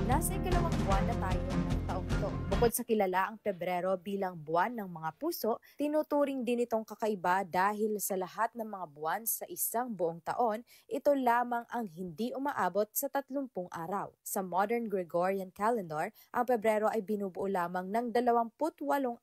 Nasa ikalawang buwan na tayo ng taong ito. Bukod sa kilala ang Pebrero bilang buwan ng mga puso, tinuturing din itong kakaiba dahil sa lahat ng mga buwan sa isang buong taon, ito lamang ang hindi umaabot sa 30 araw. Sa modern Gregorian calendar, ang Pebrero ay binubuo lamang ng 28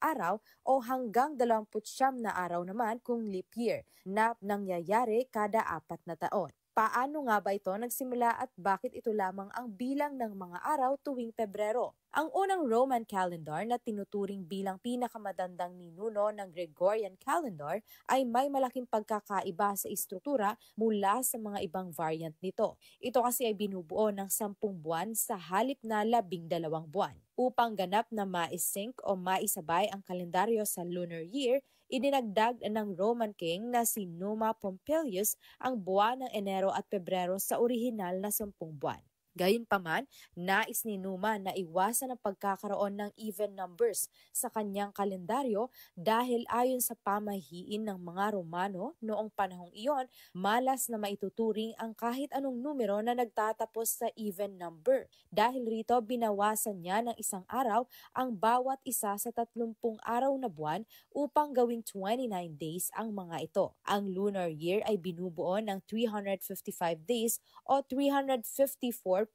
araw o hanggang 29 na araw naman kung leap year na nangyayari kada 4 na taon. Paano nga ba ito nagsimula at bakit ito lamang ang bilang ng mga araw tuwing Pebrero? Ang unang Roman calendar na tinuturing bilang pinakamatandang ninuno ng Gregorian calendar ay may malaking pagkakaiba sa istruktura mula sa mga ibang variant nito. Ito kasi ay binubuo ng 10 buwan sa halip na 12 buwan. Upang ganap na ma-sync o maisabay ang kalendaryo sa lunar year, idinagdag ng Roman king na si Numa Pompilius ang buwan ng Enero at Pebrero sa orihinal na 10 buwan. Gayunpaman, nais ni Numa na iwasan ang pagkakaroon ng even numbers sa kanyang kalendaryo dahil ayon sa pamahiin ng mga Romano noong panahong iyon, malas na maituturing ang kahit anong numero na nagtatapos sa even number. Dahil rito, binawasan niya ng isang araw ang bawat isa sa 30 araw na buwan upang gawing 29 days ang mga ito. Ang lunar year ay binubuo ng 355 days o 367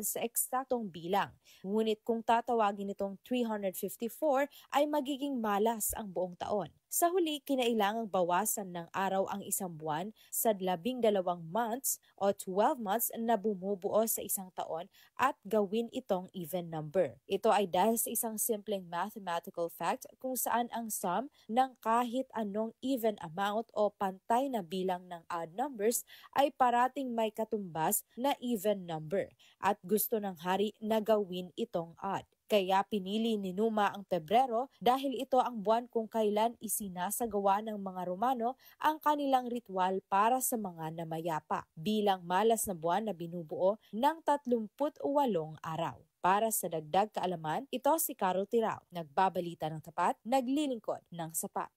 sa eksaktong bilang. Ngunit kung tatawagin itong 354 ay magiging malas ang buong taon. Sa huli, kinailangang bawasan ng araw ang isang buwan sa 12 months o 12 months na bumubuo sa isang taon at gawin itong even number. Ito ay dahil sa isang simpleng mathematical fact kung saan ang sum ng kahit anong even amount o pantay na bilang ng odd numbers ay parating may katumbas na even number at gusto ng hari na gawin itong odd. Kaya pinili ni Numa ang Pebrero dahil ito ang buwan kung kailan isinasagawa ng mga Romano ang kanilang ritual para sa mga namayapa bilang malas na buwan na binubuo ng 38 araw. Para sa dagdag kaalaman, ito si Carol Tirao, nagbabalita ng tapat, naglilingkod ng sapat.